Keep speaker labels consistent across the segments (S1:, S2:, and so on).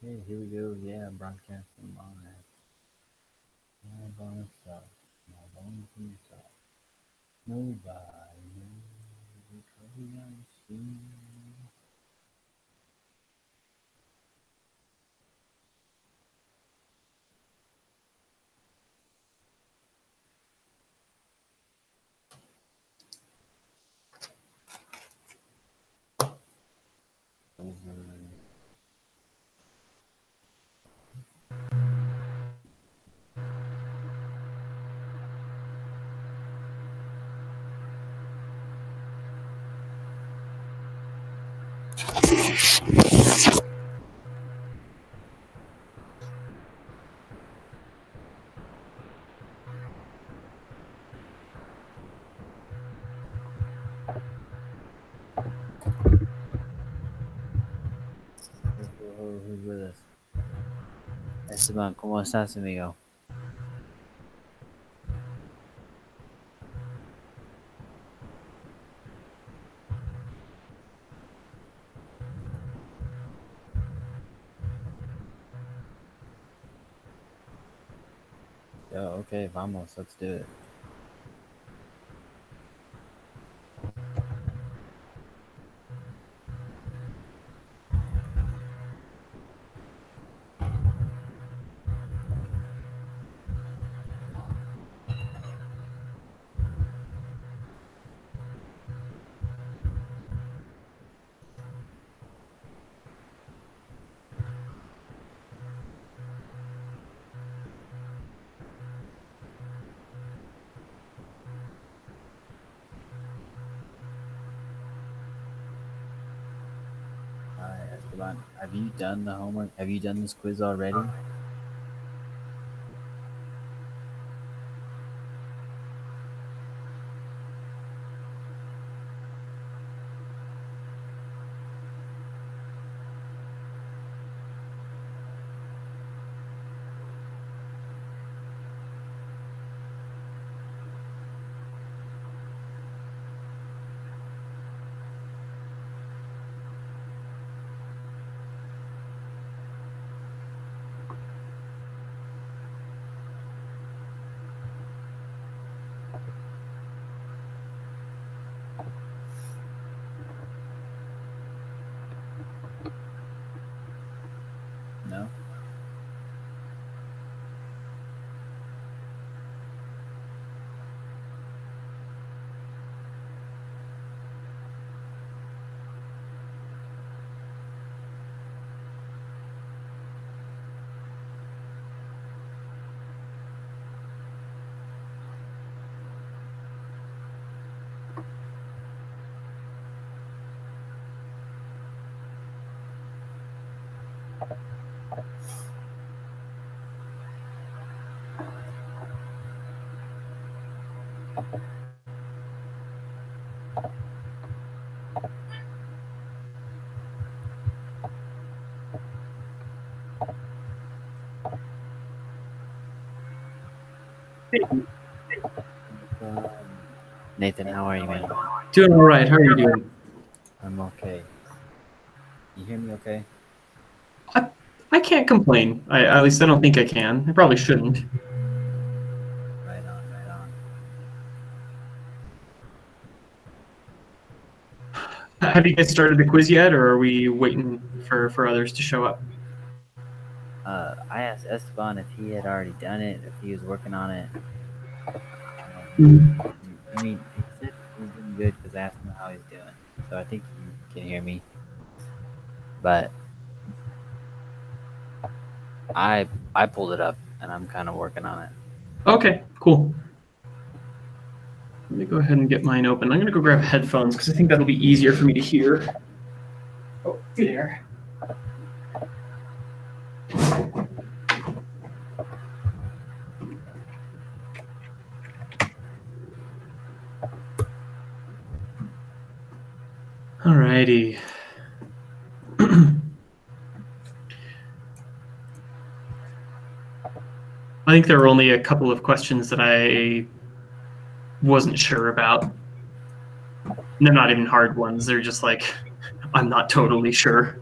S1: Okay, here we go. Yeah, broadcasting live. Live on itself. Live on itself. Nobody knows which way I see. Over. Who's with us? Esteban, ¿cómo estás, amigo? Yo, okay, vamos, let's do it. Alright, Esteban, have you done the homework? Have you done this quiz already? No? Nathan, how are you, man?
S2: Doing all right. How are you doing?
S1: I'm okay. You hear me okay?
S2: I can't complain. At least I don't think I can. I probably shouldn't.
S1: Right on, right on.
S2: Have you guys started the quiz yet, or are we waiting for others to show up?
S1: I asked Esteban if he had already done it, if he was working on it. I mean, he said he's doing good because I asked him how he's doing. So I think you can hear me. But I pulled it up and I'm kind of working on it.
S2: Okay, cool. Let me go ahead and get mine open. I'm going to go grab headphones because I think that'll be easier for me to hear. Oh, there. Alrighty. I think there were only a couple of questions that I wasn't sure about. And they're not even hard ones. They're just like, I'm not totally sure.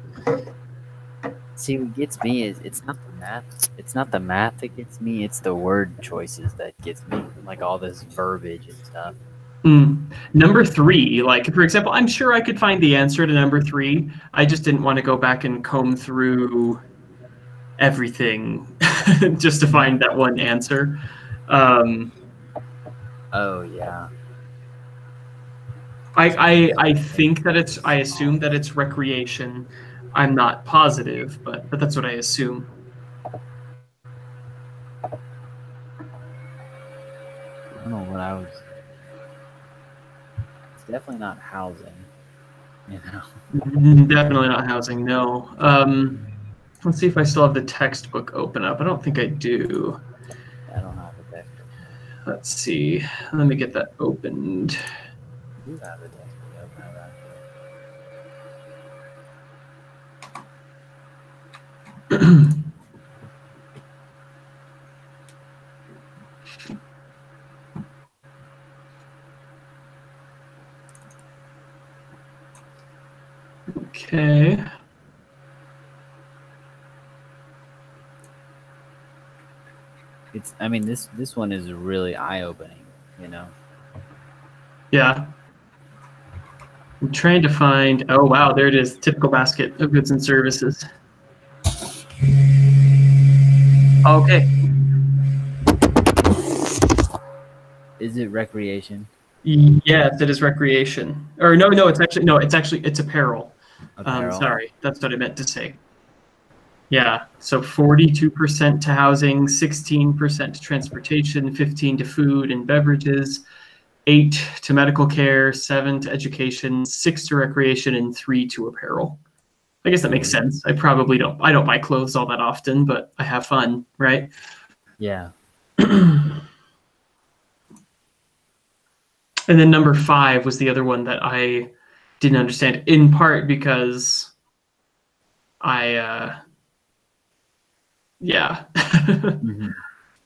S1: See, what gets me is it's not the math. It's not the math that gets me. It's the word choices that gets me. Like all this verbiage and stuff.
S2: Number three, like for example, I'm sure I could find the answer to number three. I just didn't want to go back and comb through everything just to find that one answer.
S1: Oh yeah.
S2: I think that I assume that it's recreation. I'm not positive, but that's what I assume.
S1: I don't know what I was. It's definitely not housing. You know.
S2: Definitely not housing. No. Let's see if I still have the textbook open up. I don't think I do.
S1: I don't have a textbook.
S2: Let's see. Let me get that opened.
S1: I do have a textbook open actually.
S2: Okay.
S1: It's. I mean, this one is really eye opening. You know.
S2: Yeah. I'm trying to find. Oh wow, there it is. Typical basket of goods and services. Okay.
S1: Is it recreation?
S2: Yes, it is recreation. Or no, it's apparel.
S1: Apparel.
S2: Sorry, that's what I meant to say. Yeah, so 42% to housing, 16% to transportation, 15 to food and beverages, 8 to medical care, 7 to education, 6 to recreation, and 3 to apparel. I guess that makes sense. I don't buy clothes all that often, but I have fun, right?
S1: Yeah.
S2: And then number 5 was the other one that I didn't understand, in part because yeah.
S1: Mm-hmm.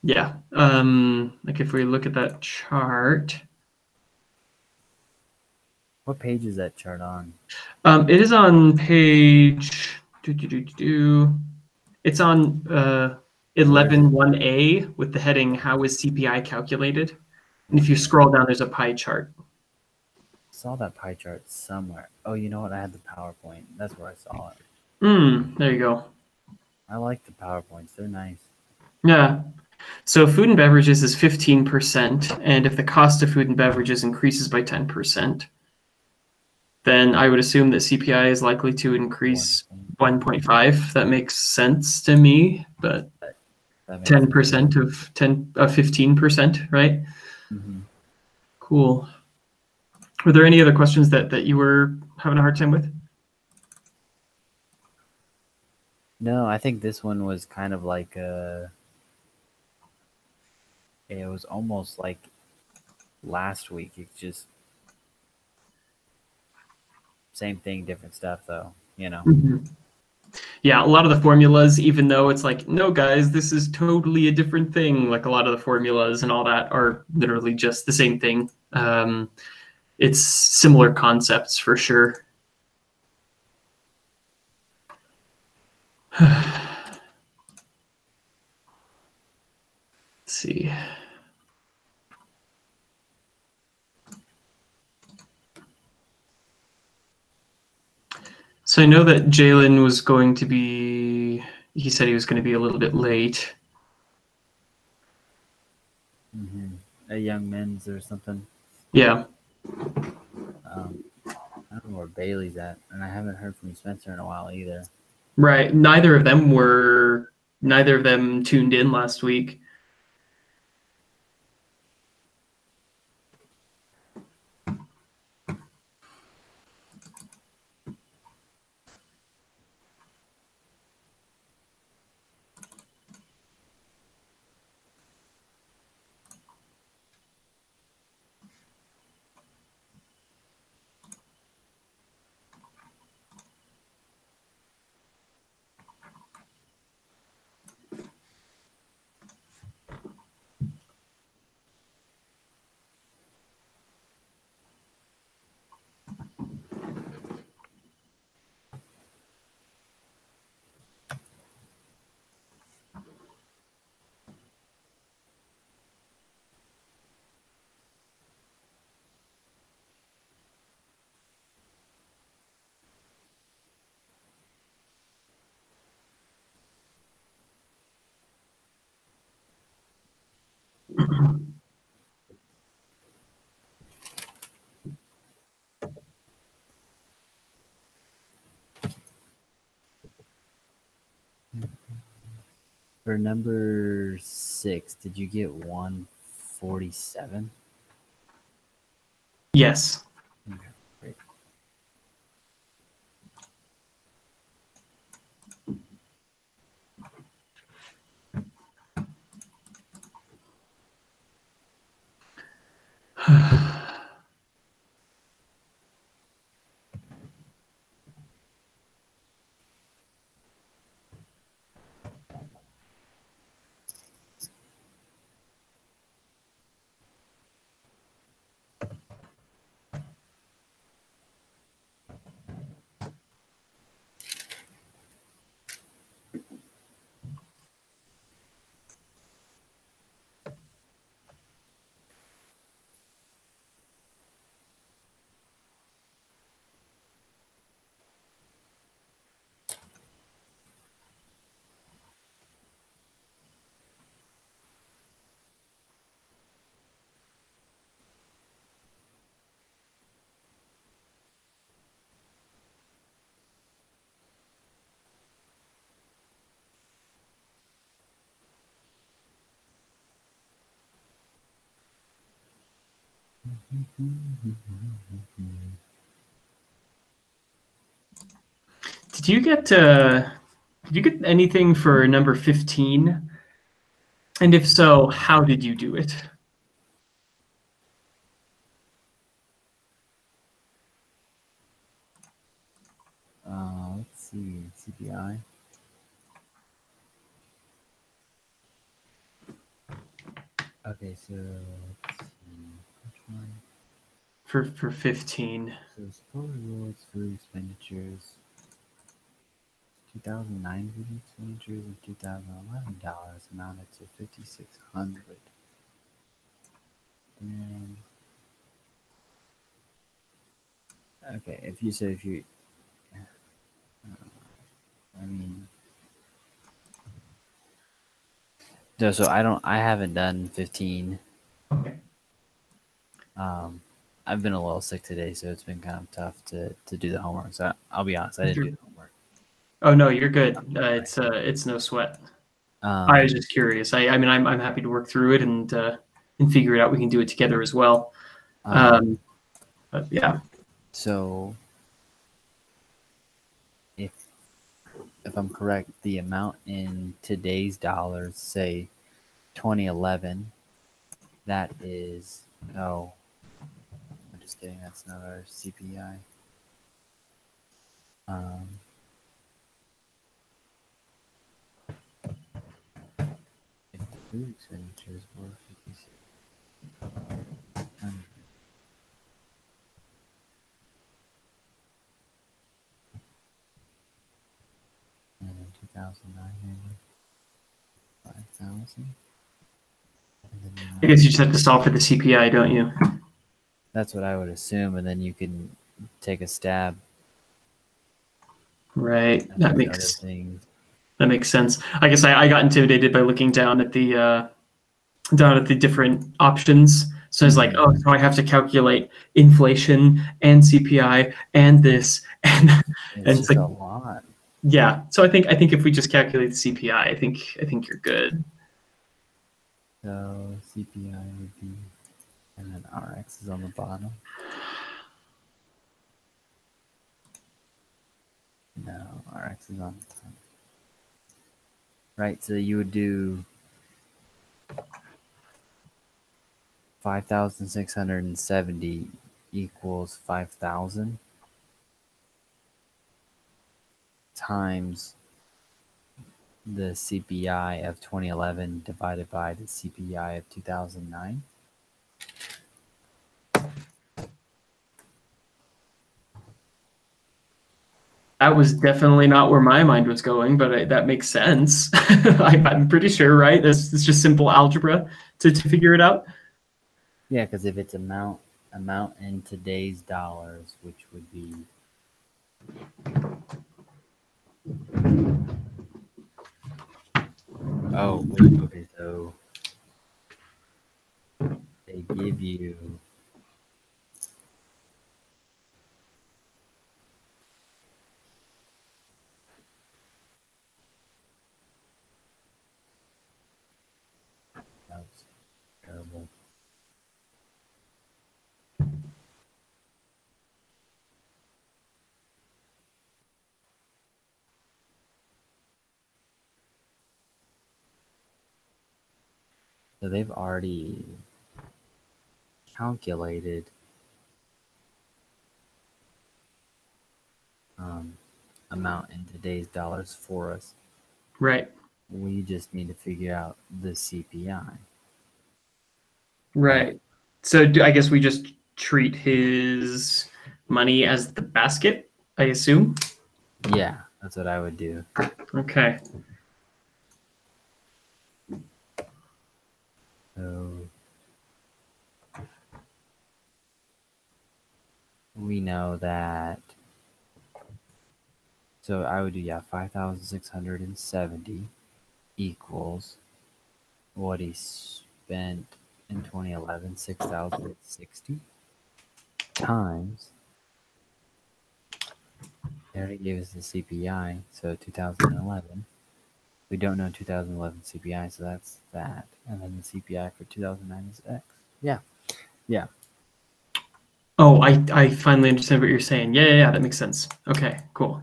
S2: Yeah. Like if we look at that chart.
S1: What page is that chart on?
S2: It is on page. It's on 11.1a with the heading "How is CPI calculated?" And if you scroll down, there's a pie chart.
S1: I saw that pie chart somewhere. Oh, you know what? I had the PowerPoint. That's where I saw it.
S2: There you go.
S1: I like the PowerPoints. They're nice.
S2: Yeah. So food and beverages is 15%, and if the cost of food and beverages increases by 10%, then I would assume that CPI is likely to increase 1.5. That makes sense to me, but 10% of 15%, right?
S1: Mm-hmm.
S2: Cool. Were there any other questions that you were having a hard time with?
S1: No, I think this one was kind of like it was almost like last week. It's just same thing, different stuff though, you know.
S2: Mm-hmm. Yeah, a lot of the formulas, even though it's like, no, guys, this is totally a different thing. Like a lot of the formulas and all that are literally just the same thing. It's similar concepts for sure. Let's see. So I know that Jalen was going to be, he said he was going to be a little bit late.
S1: Mm-hmm. A Young Men's or something.
S2: Yeah.
S1: I don't know where Bailey's at, and I haven't heard from Spencer in a while either.
S2: Right. Neither of them tuned in last week.
S1: For number 6, did you get 147?
S2: Yes.
S1: Okay, great.
S2: Did you get anything for number 15? And if so, how did you do it?
S1: Let's see, CPI. Okay, so let's see. Which one?
S2: For 15.
S1: So support rewards, food expenditures. 2009 food expenditures in $2011 amounted to 5,600. And okay, if you, I mean, no, so I haven't done 15.
S2: Okay.
S1: I've been a little sick today, so it's been kind of tough to do the homework. So I'll be honest, I didn't do the homework.
S2: Oh no, you're good. It's no sweat. I was
S1: Um,
S2: just curious. I mean, I'm happy to work through it and figure it out. We can do it together as well.
S1: um,
S2: But yeah.
S1: so if if I'm correct, the amount in today's dollars, say 2011, that is I'm just kidding. That's not our CPI. Um, if the food expenditures were 5,600, and in 2009 maybe 5,000, and then the
S2: I
S1: amount.
S2: guess you just have to solve for the CPI, don't you?
S1: That's what I would assume, and then you can take a stab
S2: Right.
S1: at these other things.
S2: That makes sense. I guess I got intimidated by looking down at the different options. So I was like, oh, so I have to calculate inflation and CPI and this
S1: It's
S2: and it's
S1: just
S2: like,
S1: a lot.
S2: yeah. So I think if we just calculate the CPI, I think you're good.
S1: So CPI would be, and then RX is on the bottom. No, RX is on the top. Right, so you would do 5,670 equals 5,000 times the CPI of 2011 divided by the CPI of 2009.
S2: That was definitely not where my mind was going, but that makes sense. I'm pretty sure, right? It's just simple algebra to figure it out.
S1: Yeah, because if it's amount in today's dollars, which would be wait, okay, so they give you So they've already calculated amount in today's dollars for us.
S2: Right.
S1: We just need to figure out the CPI.
S2: Right. So I guess we just treat his money as the basket, I assume.
S1: Yeah, that's what I would do.
S2: Okay.
S1: So we know that. So I would do 5,670 equals what he spent in 2011, 6,060 times. They already gave us the CPI, so 2011. We don't know 2011 CPI, so that's that. And then the CPI for 2009 is X. Yeah. Yeah.
S2: Oh, I finally understand what you're saying. Yeah, that makes sense. Okay, cool.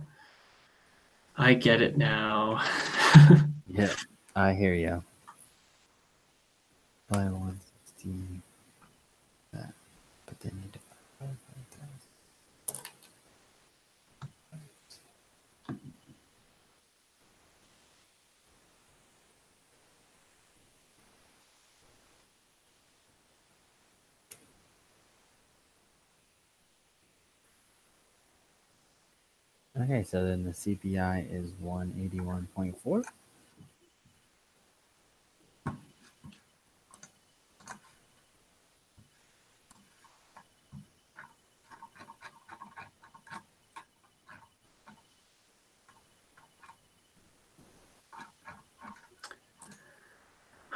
S2: I get it now.
S1: Yep. I hear you. By 160. That. But then you divide by 5,000. Okay, so then the CPI is 181.4.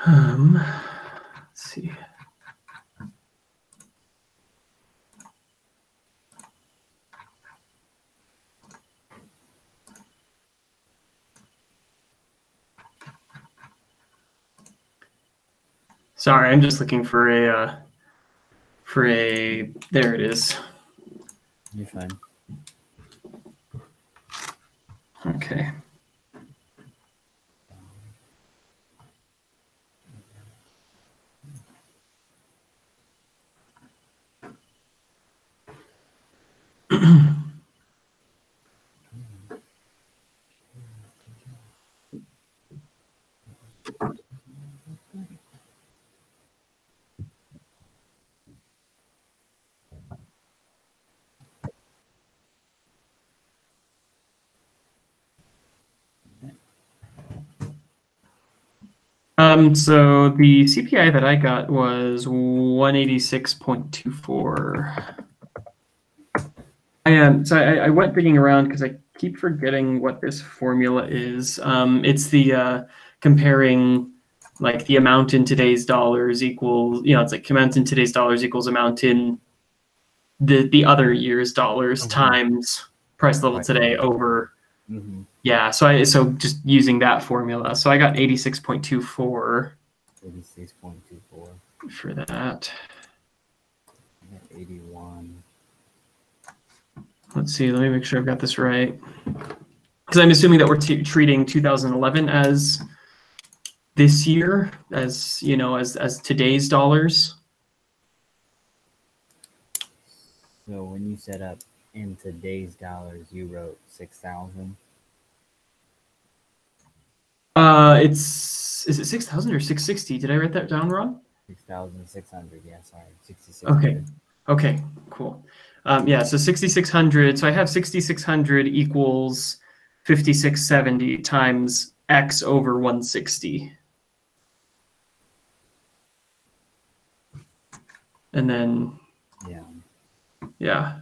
S2: Let's see. Sorry, I'm just looking for a there it is.
S1: You're fine.
S2: Okay. So the CPI that I got was 186.24. I went digging around because I keep forgetting what this formula is. It's the comparing like the amount in today's dollars equals, it's like amount in today's dollars equals amount in the other year's dollars times price level today over. Yeah, so just using that formula. So I got 86.24.
S1: 86.24.
S2: For that.
S1: I got 81.
S2: Let's see, let me make sure I've got this right. Because I'm assuming that we're treating 2011 as this year, as as today's dollars.
S1: So when you set up in today's dollars, you wrote 6,000.
S2: Is it 6,000 or 660? Did I write that down wrong?
S1: 6,600. Yeah, sorry, 6,600.
S2: Okay, cool. Yeah, so 6,600. So I have 6,600 equals 5,670 times X over 160. And then, yeah.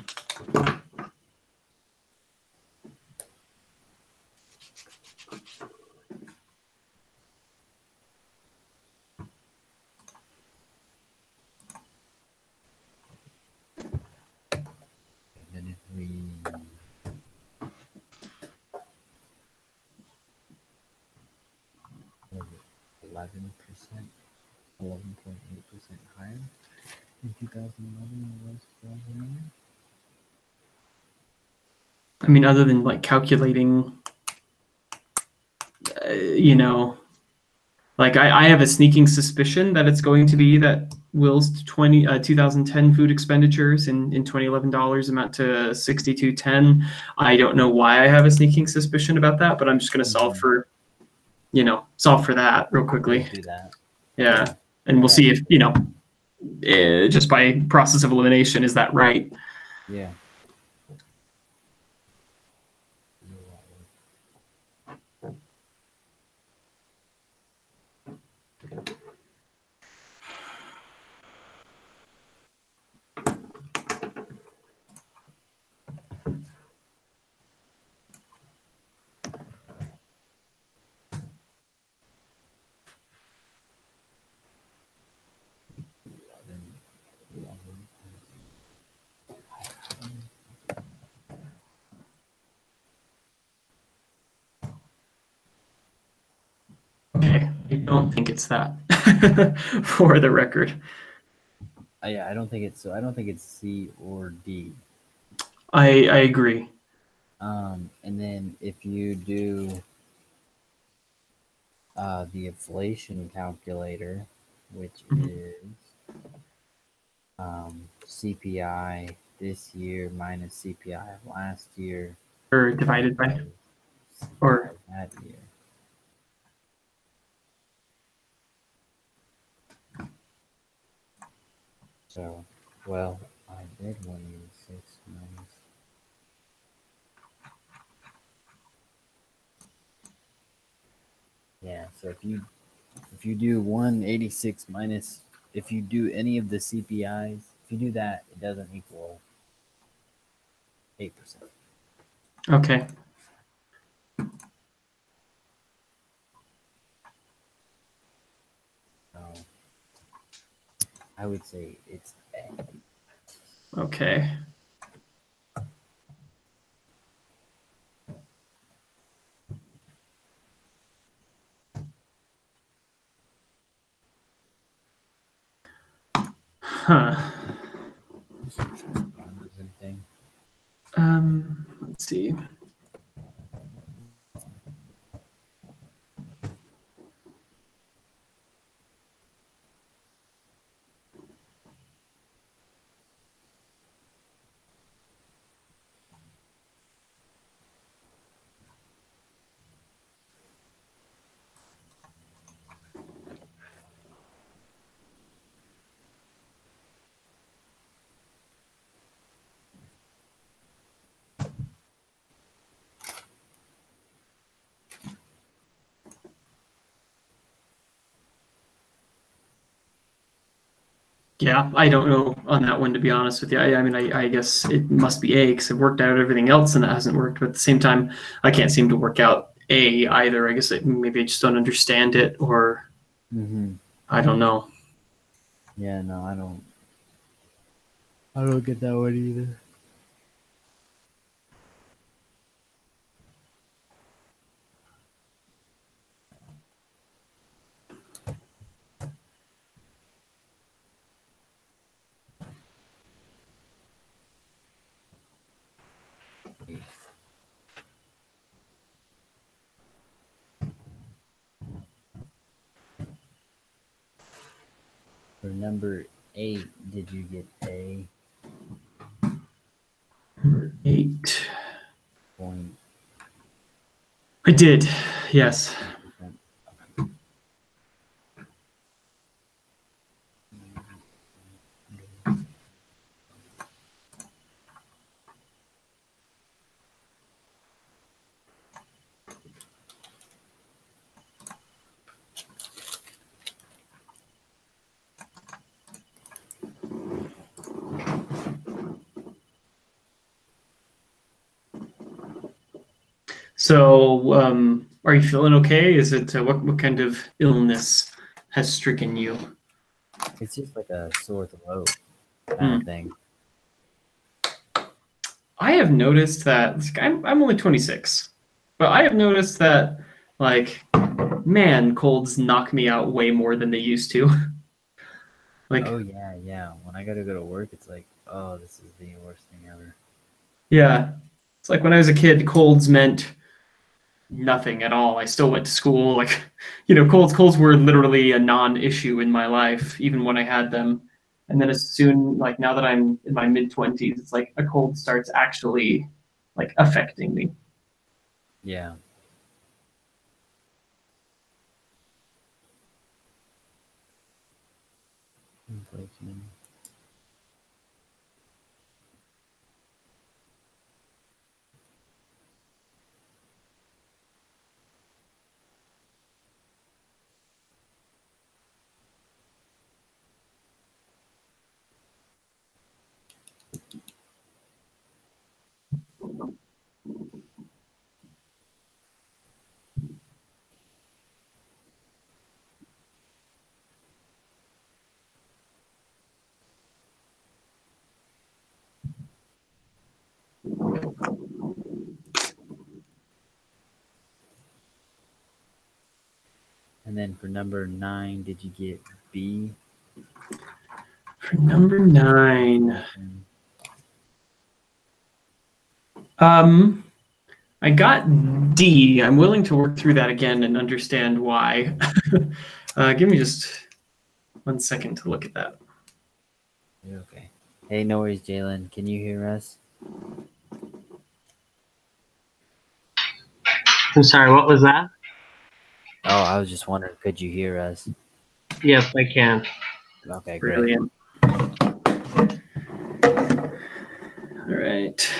S1: Okay. Then if we 11%. 11.8% higher in 2011 than it was 2009.
S2: I mean, other than like calculating, like I have a sneaking suspicion that it's going to be that Will's 2010 food expenditures in 2011 dollars amount to 6210. I don't know why I have a sneaking suspicion about that, but I'm just going to solve for that real quickly.
S1: Do that.
S2: Yeah. And we'll see if, just by process of elimination, is that right?
S1: Yeah.
S2: Okay, I don't think it's that for the record.
S1: Yeah, I don't think it's C or D.
S2: I agree.
S1: And then if you do the inflation calculator, which is CPI this year minus CPI of last year,
S2: Or divided by,
S1: CPI
S2: or
S1: that year. So, well, I did 186 minus. Yeah, so if you do 186 minus, if you do any of the CPIs, if you do that, it doesn't equal 8%.
S2: okay.
S1: So I would say it's A.
S2: Okay. Huh. Let's see. Yeah, I don't know on that one, to be honest with you. I mean, I guess it must be A because it worked out everything else and it hasn't worked. But at the same time, I can't seem to work out A either. I guess maybe I just don't understand it, or I don't know.
S1: Yeah, no, I don't get that one either. For number 8, did you get A?
S2: Number 8.
S1: Point.
S2: I did, yes. So, are you feeling okay? Is it what kind of illness has stricken you?
S1: It's just like a sore throat kind of thing.
S2: I have noticed that I'm only 26, but I have noticed that, like, man, colds knock me out way more than they used to. Like,
S1: Oh yeah, yeah. When I gotta go to work, it's like, oh, this is the worst thing ever.
S2: yeah, it's like when I was a kid, colds meant nothing at all. I still went to school. Like, colds were literally a non-issue in my life, even when I had them. And then as soon, like now that I'm in my mid 20s, it's like a cold starts actually like affecting me.
S1: Yeah. Inflation. And then for number 9, did you get B?
S2: For number 9,
S1: Inflation.
S2: I got D. I'm willing to work through that again and understand why. Give me just 1 second to look at that.
S1: Okay. Hey, no worries, Jalen. Can you hear us?
S3: I'm sorry, what was that?
S1: Oh, I was just wondering, could you hear us?
S3: Yes, I can.
S1: Okay, great.
S2: Brilliant. All right.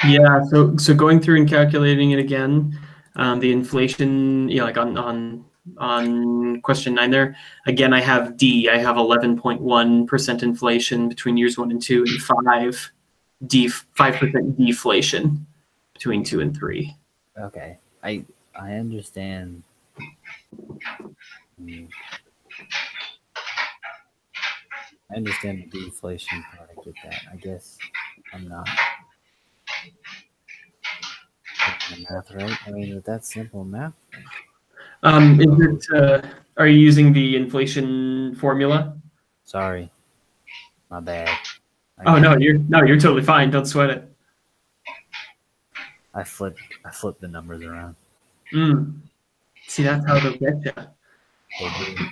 S2: Yeah, so going through and calculating it again, the inflation, like on question 9 there, again I have D. I have 11.1% inflation between years 1 and 2, and 5% deflation between 2 and 3.
S1: Okay. I understand. I understand the deflation part. I get that. I guess I'm not doing the math right. I mean, with that simple math.
S2: Are you using the inflation formula?
S1: Sorry, my bad.
S2: Oh no, you're totally fine. Don't sweat it.
S1: I flipped the numbers around.
S2: See, that's how they'll get you.
S1: They do.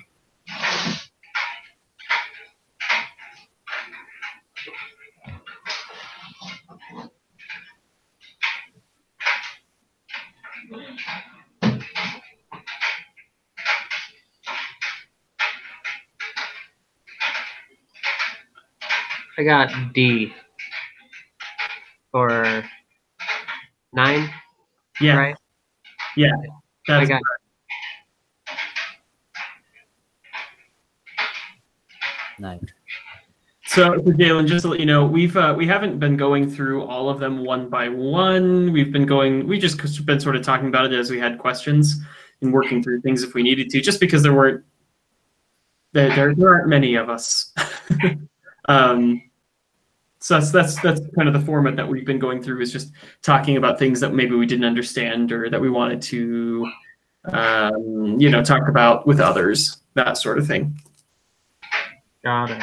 S3: I got D for 9.
S2: Yeah,
S3: right?
S2: yeah,
S3: I
S2: that's
S3: got
S1: Nice.
S2: So, Jalen, just to let you know, we haven't been going through all of them one by one. We just been sort of talking about it as we had questions and working through things if we needed to, just because there aren't many of us. So that's kind of the format that we've been going through, is just talking about things that maybe we didn't understand or that we wanted to, talk about with others, that sort of thing.
S3: Got it.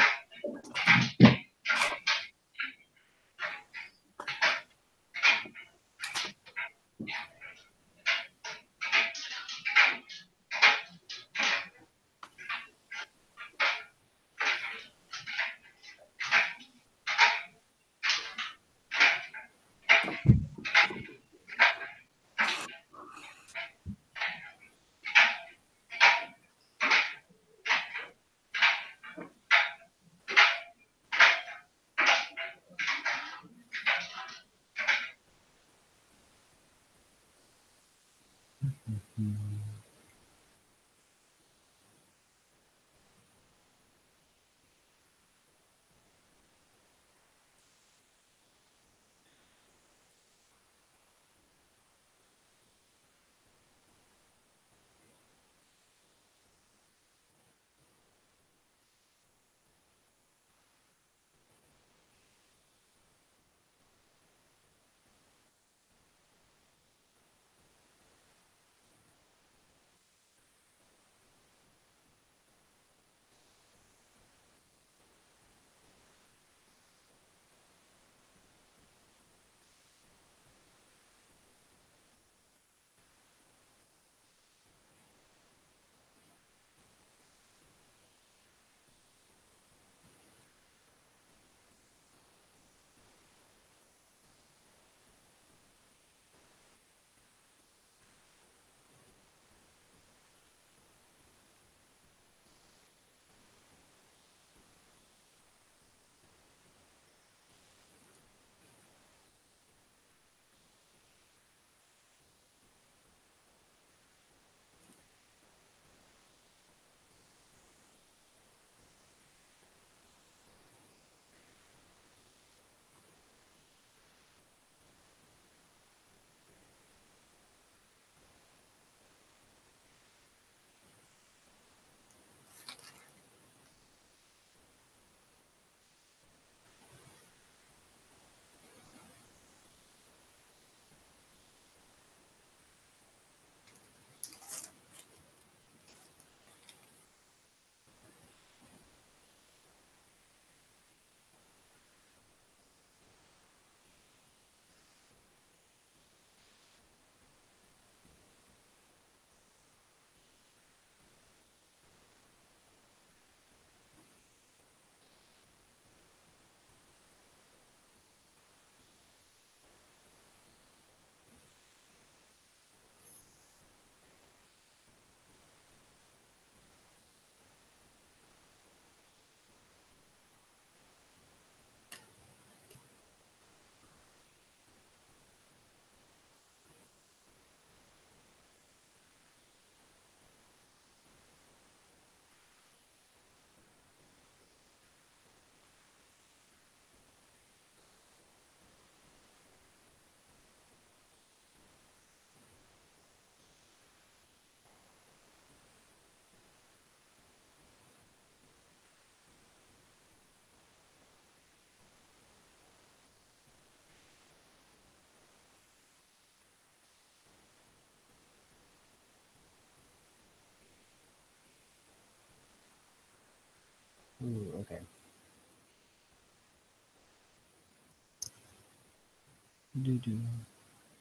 S1: Ooh, okay.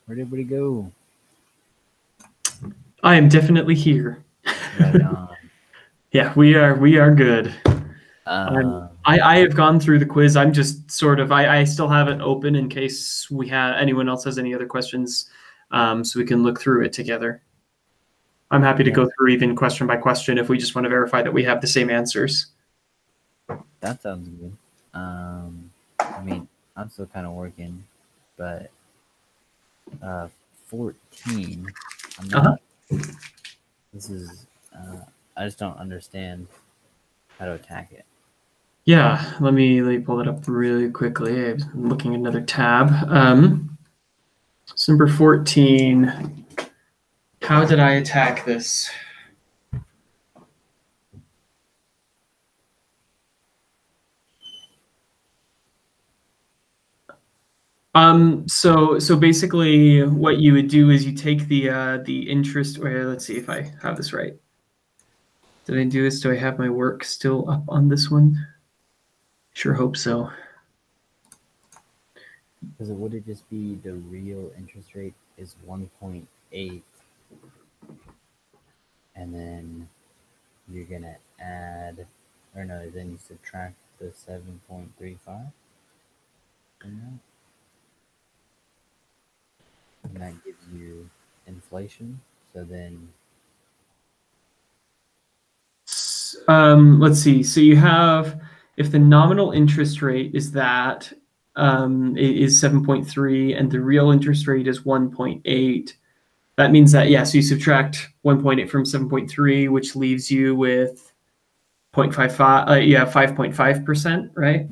S1: Where'd everybody go?
S2: I am definitely here.
S1: Right on.
S2: Yeah, we are good.
S1: Um,
S2: I have gone through the quiz. I'm just sort of I still have it open in case anyone else has any other questions, so we can look through it together. I'm happy to
S1: Yeah.
S2: go through even question by question if we just want to verify that we have the same answers.
S1: That sounds good. I mean, I'm still kind of working, but 14. I'm not. This is. I just don't understand how to attack it.
S2: Yeah, let me pull it up really quickly. I'm looking at another tab. So number 14. How did I attack this? So basically what you would do is you take the interest, or let's see if I have this right. Did I do this? Do I have my work still up on this one? Sure hope so.
S1: Because would it just be the real interest rate is 1.8, and then you're gonna add, or no, then you subtract the 7.35 from that, and that gives you inflation. So then,
S2: Let's see. So you have, if the nominal interest rate is that, is 7.3 and the real interest rate is 1.8, that means that, yeah, so you subtract 1.8 from 7.3, which leaves you with 0.55, yeah, 5.5%, right?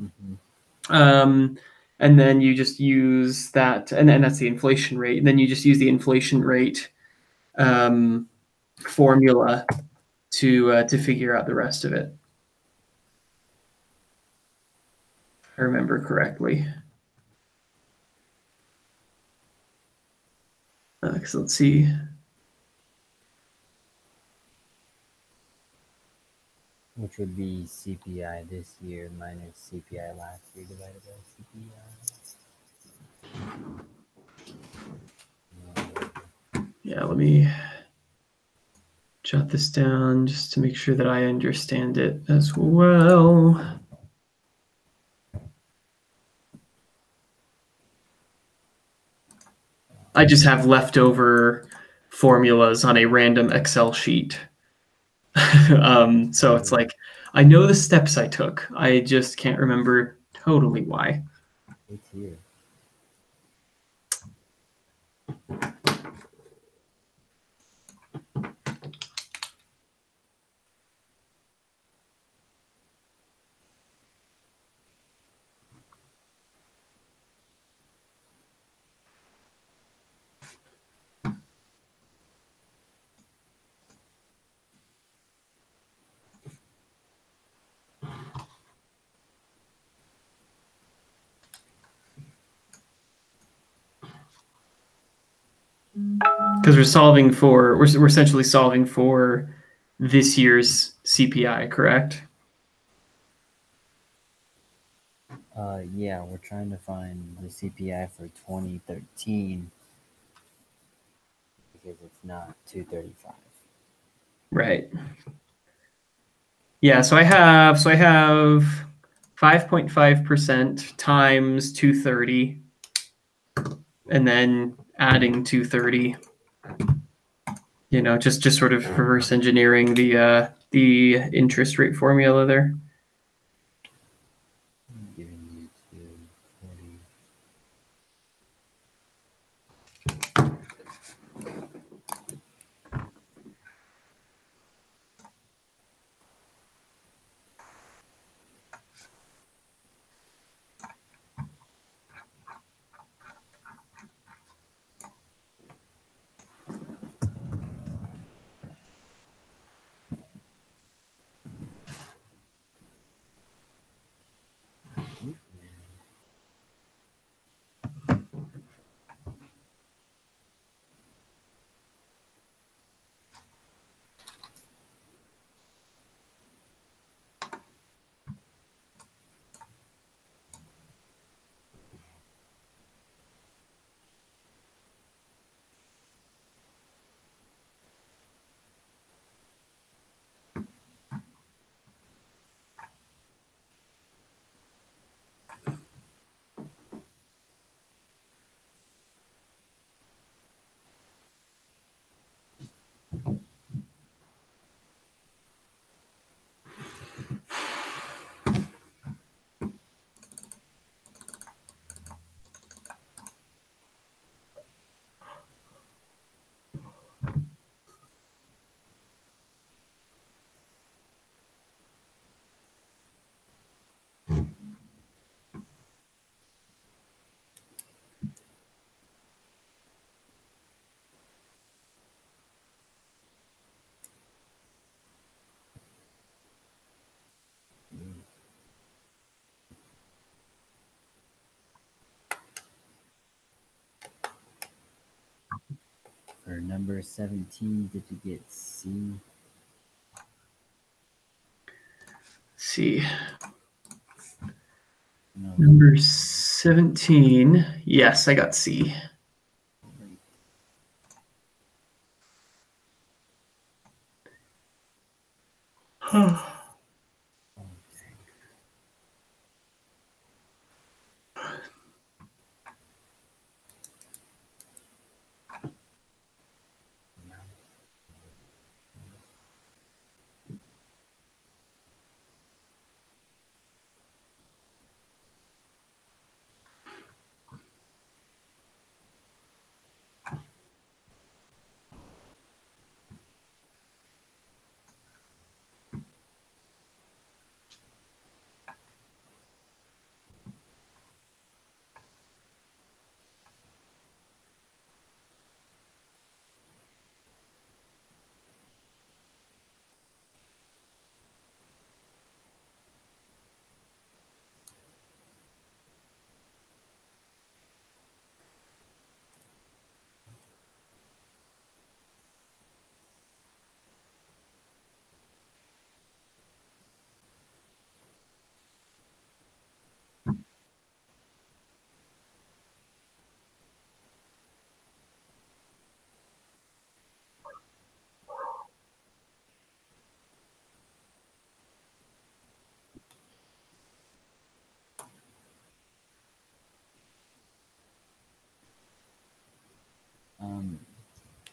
S2: And then you just use that, and then that's the inflation rate. And then you just use the inflation rate formula to figure out the rest of it. If I remember correctly. So let's see.
S1: which would be CPI this year minus CPI last year divided by CPI.
S2: Yeah, let me jot this down just to make sure that I understand it as well. I just have leftover formulas on a random Excel sheet. So it's like, I know the steps I took. I just can't remember totally why.
S1: It's here.
S2: Because we're essentially solving for this year's CPI, correct?
S1: Yeah, we're trying to find the CPI for 2013 because it's not 235.
S2: Right. Yeah, so I have 5.5% times 230, and then adding 230. You know, just sort of reverse engineering the interest rate formula there.
S1: I'm giving you 240. For number 17, did you get C?
S2: C.
S1: No.
S2: Number 17. Yes, I got C.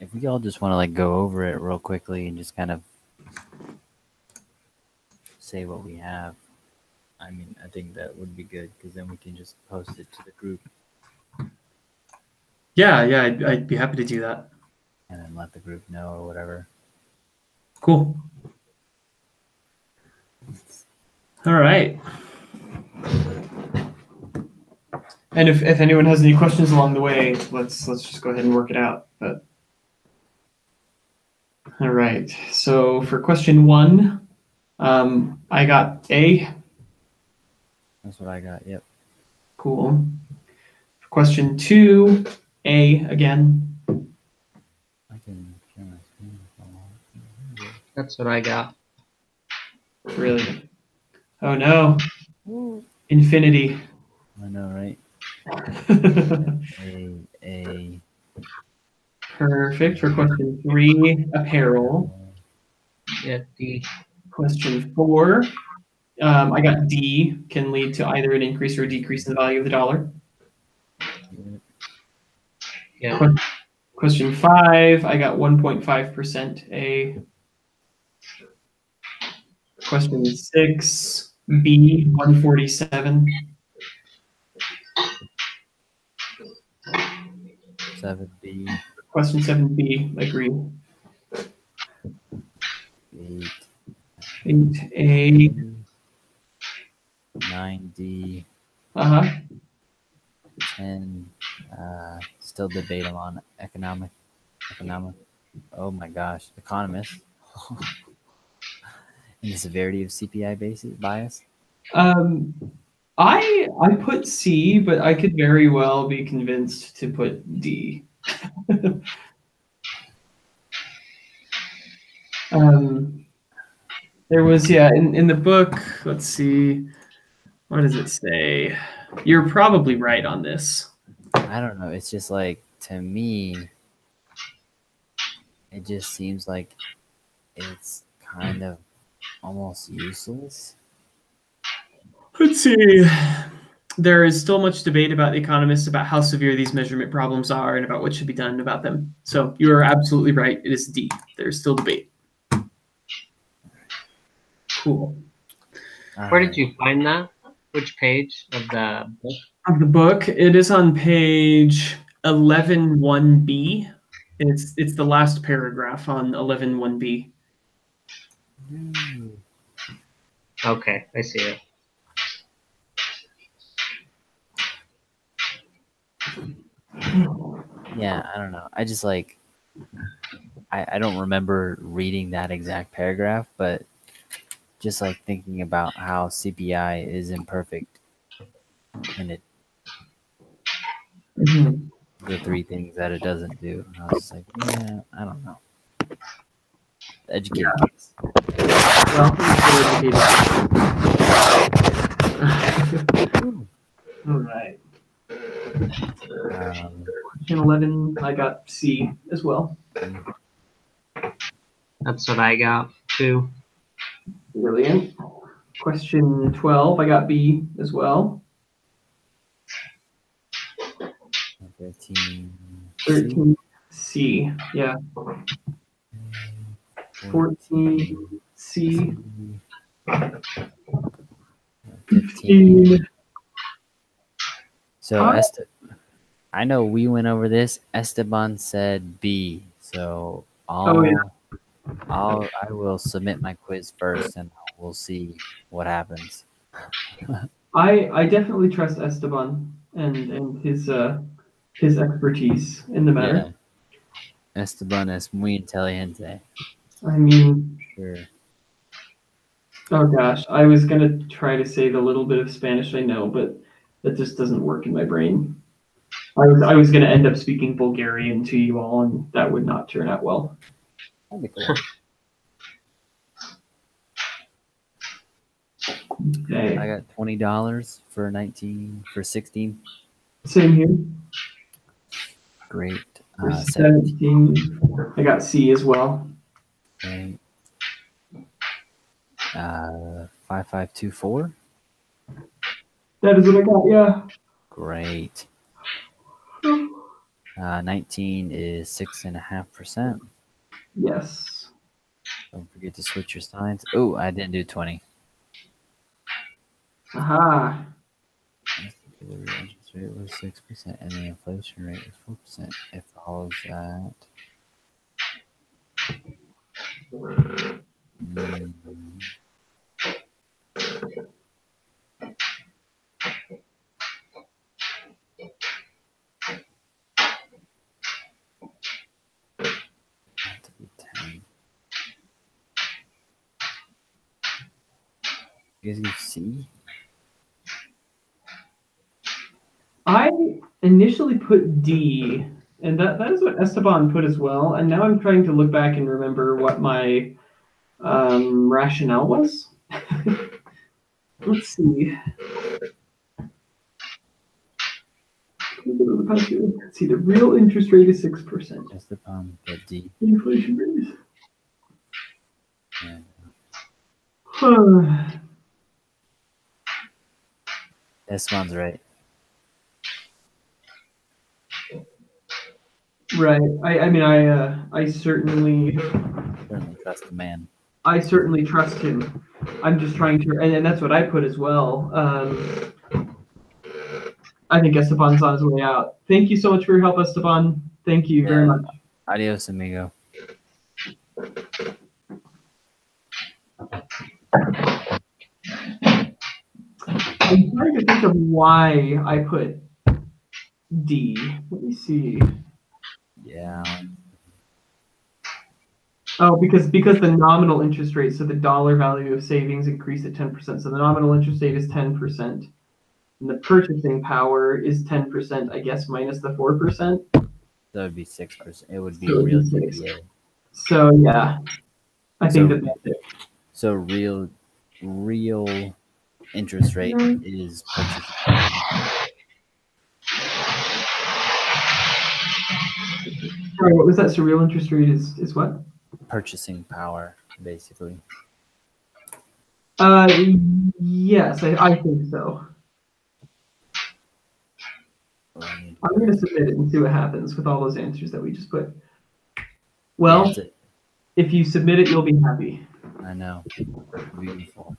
S1: If we all just want to like go over it real quickly and just kind of say what we have, I mean, I think that would be good because then we can just post it to the group
S2: Yeah, I'd be happy to do that.
S1: and then let the group know or whatever.
S2: Cool. All right. And if anyone has any questions along the way, let's just go ahead and work it out. But all right. So for question 1, I got A.
S1: That's what I got. Yep.
S2: Cool. For question 2, A again.
S1: I can share my screen if I want.
S3: That's what I got.
S2: Really? Oh no.
S1: Woo.
S2: Infinity.
S1: I know, right? A.
S2: Perfect. For question 3, apparel.
S3: Yeah, D.
S2: Question 4, I got D, can lead to either an increase or a decrease in the value of the dollar.
S3: Yeah.
S2: Question 5, I got 1.5% A. Question 6, B, 147.
S1: 7B.
S2: Question 7B, agree.
S1: 8.
S2: 8A.
S1: 9D. 10. Still debate on economic. Oh my gosh, economists. And the severity of CPI bias.
S2: I put C, but I could very well be convinced to put D. There was, in the book, let's see, what does it say? You're probably right on this.
S1: I don't know. It's just like, to me, it just seems like it's kind of almost useless.
S2: Let's see. There is still much debate about economists about how severe these measurement problems are and about what should be done about them. So you are absolutely right. It is D. There's still debate. Cool.
S3: Where did you find that? Which page of the book?
S2: Of the book, it is on page 11.1b. It's the last paragraph on 11.1b.
S3: Okay, I see it.
S1: Yeah, I don't know. I just like, I don't remember reading that exact paragraph, but just like thinking about how CPI is imperfect and it the 3 things that it doesn't do. And I was just like, yeah, I don't know. Educated guess.
S2: Well, all right. Question 11, I got C as well.
S3: That's what I got too.
S2: Brilliant. Question 12, I got B as well.
S1: 13.
S2: 13, C. Yeah. 14, C.
S1: 15. So I know we went over this. Esteban said B. So I will submit my quiz first, and we'll see what happens.
S2: I definitely trust Esteban and his expertise in the matter.
S1: Yeah. Esteban es muy inteligente.
S2: I mean,
S1: Sure.
S2: oh gosh, I was gonna try to say the little bit of Spanish I know, but that just doesn't work in my brain. I was gonna end up speaking Bulgarian to you all, and that would not turn out well.
S1: That'd be cool.
S2: Okay.
S1: I got $20 for 16.
S2: Same here.
S1: Great.
S2: For 17, I got C as well.
S1: Okay. 5524.
S2: That is what I got. Yeah.
S1: Great. 19 is 6.5%.
S2: Yes.
S1: Don't forget to switch your signs. Oh, I didn't do 20.
S2: Aha.
S1: The real interest rate was 6%, and the inflation rate was 4%. It follows that. Have to be 10. You guys can see?
S2: I initially put D, and that is what Esteban put as well. And now I'm trying to look back and remember what my rationale was. Let's see. Let's see, the real interest rate is 6%.
S1: Esteban put D.
S2: The inflation rate is.
S1: Yeah. Esteban's right.
S2: Right. I mean, I certainly
S1: Trust the man.
S2: I certainly trust him. I'm just trying to, and that's what I put as well. I think Esteban's on his way out. Thank you so much for your help, Esteban. Thank you very much.
S1: Adios, amigo.
S2: I'm trying to think of why I put D. Let me see.
S1: Yeah.
S2: Oh, because the nominal interest rate, so the dollar value of savings increased at 10%. So the nominal interest rate is 10%. And the purchasing power is 10%, I guess, minus the 4%.
S1: That would be 6%. It would be
S2: So
S1: real
S2: 6.
S1: CPA.
S2: So yeah, I think that's it.
S1: So real interest rate is purchasing.
S2: Sorry, what was that? So real interest rate is what?
S1: Purchasing power, basically.
S2: Yes, I think so. I'm going to submit it and see what happens with all those answers that we just put. Well, if you submit it, you'll be happy.
S1: I know. Beautiful.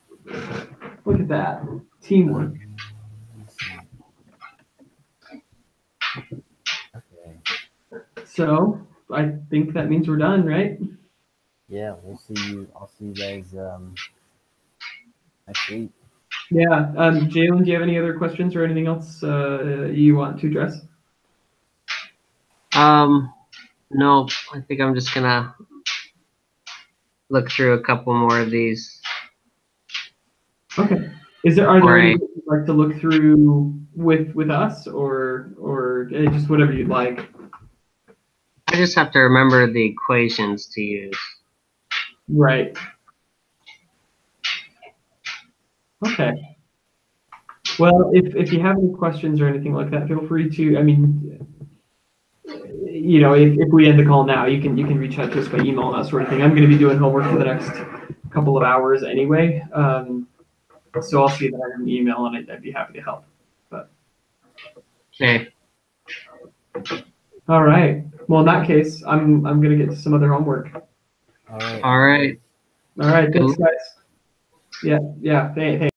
S2: Look at that. Teamwork.
S1: Okay.
S2: So, I think that means we're done, right?
S1: Yeah, we'll see you. I'll see you guys next week.
S2: Yeah. Jalen, do you have any other questions or anything else you want to address?
S3: No, I think I'm just gonna look through a couple more of these.
S2: Okay. Are there
S3: Or
S2: any
S3: a,
S2: you'd like to look through with us, or just whatever you'd like?
S3: I just have to remember the equations to use.
S2: Right. Okay. Well, if you have any questions or anything like that, feel free to. I mean, you know, if we end the call now, you can reach out to us by email and that sort of thing. I'm going to be doing homework for the next couple of hours anyway, so I'll see that in an email, and I'd be happy to help. But
S3: Okay.
S2: all right. Well, in that case, I'm going to get to some other homework.
S1: All right.
S3: All right.
S2: All right.
S3: Good
S2: Thanks, guys. Yeah. Yeah. Hey.